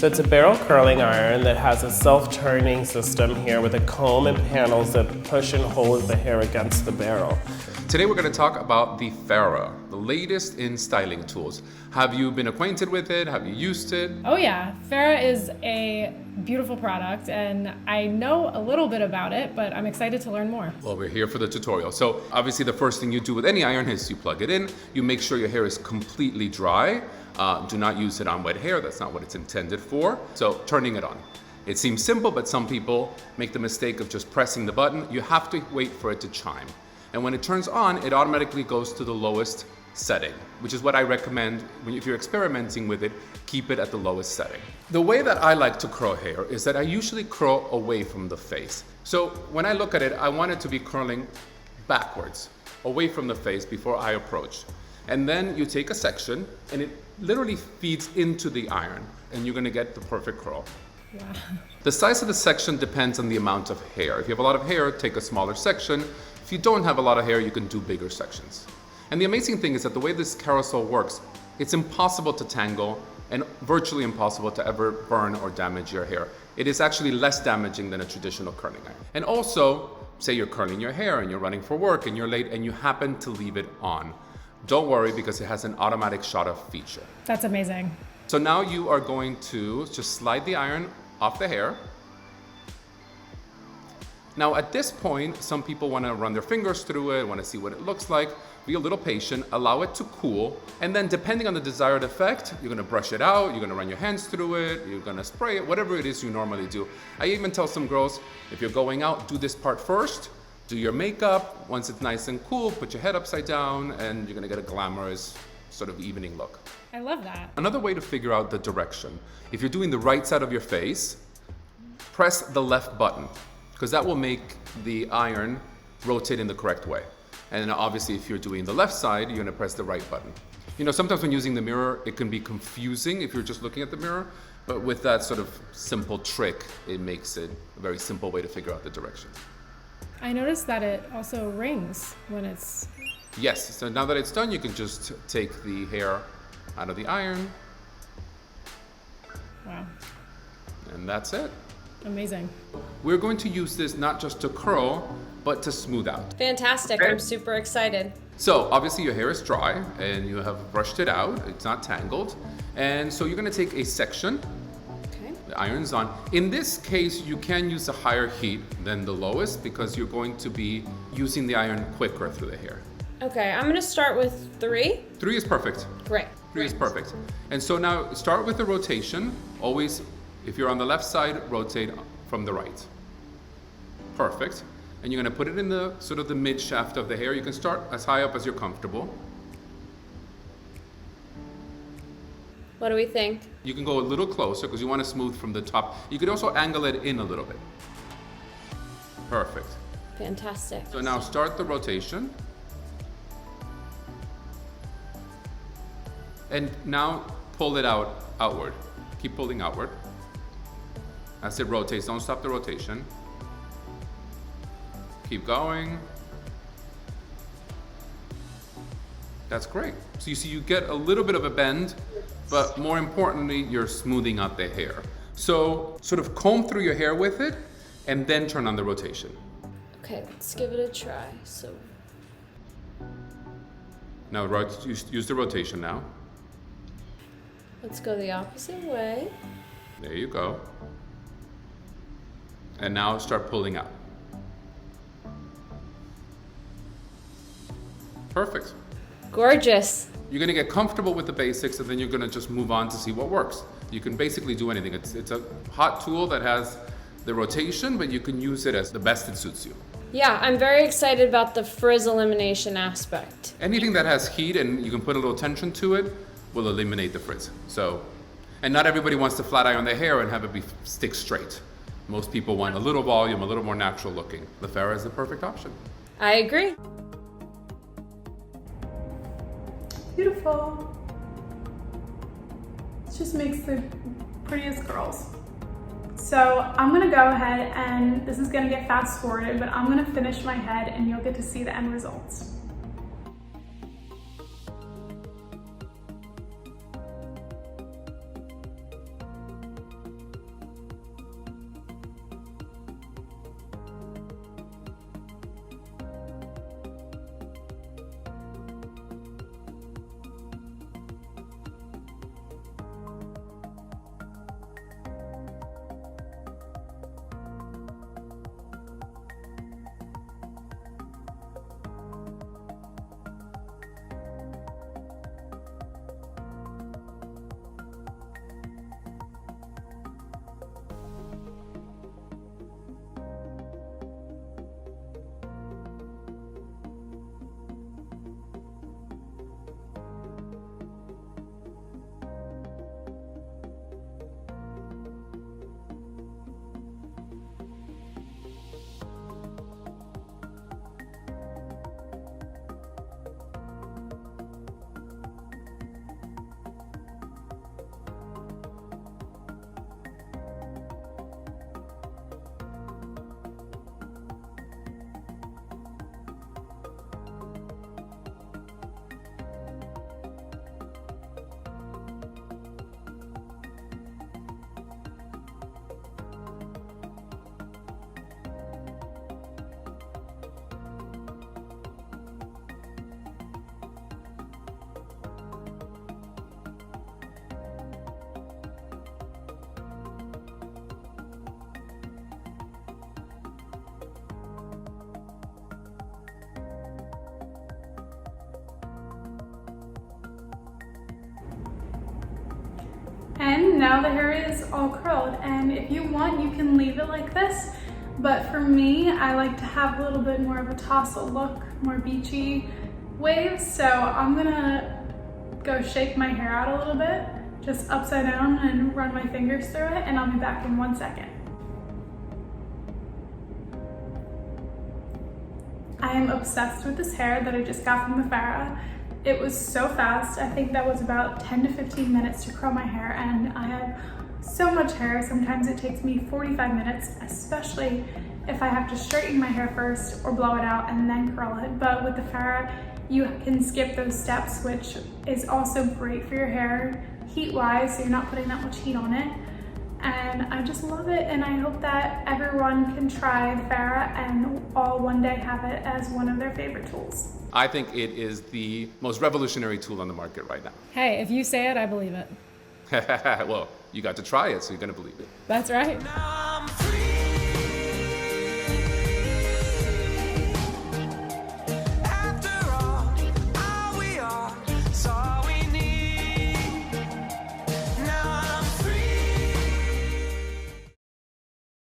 So it's a barrel curling iron that has a self-turning system here with a comb and panels that push and hold the hair against the barrel. Today we're going to talk about the Farrah, the latest in styling tools. Have you been acquainted with it? Have you used it? Oh yeah, Farrah is a beautiful product and I know a little bit about it, but I'm excited to learn more. Well, we're here for the tutorial. So obviously the first thing you do with any iron is you plug it in, you make sure your hair is completely dry. Do not use it on wet hair, that's not what it's intended for. So turning it on. It seems simple, but some people make the mistake of just pressing the button. You have to wait for it to chime. And when it turns on, it automatically goes to the lowest setting, which is what I recommend if you're experimenting with it, keep it at the lowest setting. The way that I like to curl hair is that I usually curl away from the face. So when I look at it, I want it to be curling backwards, away from the face before I approach. And then you take a section and it literally feeds into the iron and you're gonna get the perfect curl. Wow. The size of the section depends on the amount of hair. If you have a lot of hair, take a smaller section. If you don't have a lot of hair, you can do bigger sections. And the amazing thing is that the way this carousel works, it's impossible to tangle and virtually impossible to ever burn or damage your hair. It is actually less damaging than a traditional curling iron. And also, say you're curling your hair and you're running for work and you're late and you happen to leave it on. Don't worry because it has an automatic shut-off feature. That's amazing. So now you are going to just slide the iron off the hair. Now at this point, some people want to run their fingers through it, want to see what it looks like. Be a little patient, allow it to cool, and then depending on the desired effect, you're going to brush it out, you're going to run your hands through it, you're going to spray it, whatever it is you normally do. I even tell some girls, if you're going out, do this part first, do your makeup. Once it's nice and cool, put your head upside down, and you're going to get a glamorous sort of evening look. I love that. Another way to figure out the direction, if you're doing the right side of your face, press the left button, because that will make the iron rotate in the correct way. And obviously if you're doing the left side, you're gonna press the right button. You know, sometimes when using the mirror, it can be confusing if you're just looking at the mirror, but with that sort of simple trick, it makes it a very simple way to figure out the direction. I noticed that it also rings when it's... Yes, so now that it's done, you can just take the hair out of the iron. Wow. And that's it. Amazing. We're going to use this not just to curl, but to smooth out. Fantastic, I'm super excited. So obviously your hair is dry and you have brushed it out, it's not tangled. And so you're gonna take a section, Okay. the iron's on. In this case, you can use a higher heat than the lowest because you're going to be using the iron quicker through the hair. Okay, I'm gonna start with 3. 3 is perfect. Great. 3 is perfect. And so now start with the rotation. Always, if you're on the left side, rotate from the right. Perfect. And you're gonna put it in the sort of the mid shaft of the hair. You can start as high up as you're comfortable. What do we think? You can go a little closer because you want to smooth from the top. You could also angle it in a little bit. Perfect. Fantastic. So now start the rotation. And now pull it outward. Keep pulling outward. As it rotates, don't stop the rotation. Keep going. That's great. So you see you get a little bit of a bend, but more importantly, you're smoothing out the hair. So sort of comb through your hair with it and then turn on the rotation. Okay, let's give it a try. So, Now use the rotation now. let's go the opposite way. There you go. And now start pulling out. Perfect. Gorgeous. You're gonna get comfortable with the basics and then you're gonna just move on to see what works. You can basically do anything. It's a hot tool that has the rotation, but you can use it as the best it suits you. Yeah, I'm very excited about the frizz elimination aspect. Anything that has heat and you can put a little tension to it will eliminate the frizz. So, and not everybody wants to flat iron their hair and have it stick straight. Most people want a little volume, a little more natural looking. The Farrah is the perfect option. I agree. Beautiful. It just makes the prettiest girls. So I'm gonna go ahead and this is gonna get fast forwarded, but I'm gonna finish my head and you'll get to see the end results. And now the hair is all curled, and if you want, you can leave it like this. But for me, I like to have a little bit more of a tassel look, more beachy waves. So I'm gonna go shake my hair out a little bit, just upside down and run my fingers through it, and I'll be back in 1 second. I am obsessed with this hair that I just got from the Farrah. It was so fast. I think that was about 10 to 15 minutes to curl my hair, and I have so much hair. Sometimes it takes me 45 minutes, especially if I have to straighten my hair first or blow it out and then curl it. But with the Farrah, you can skip those steps, which is also great for your hair heat-wise, so you're not putting that much heat on it. And I just love it, and I hope that everyone can try the Farrah and all one day have it as one of their favorite tools. I think it is the most revolutionary tool on the market right now. Hey, if you say it, I believe it. Well, you got to try it, so you're gonna believe it. That's right. Now I'm free.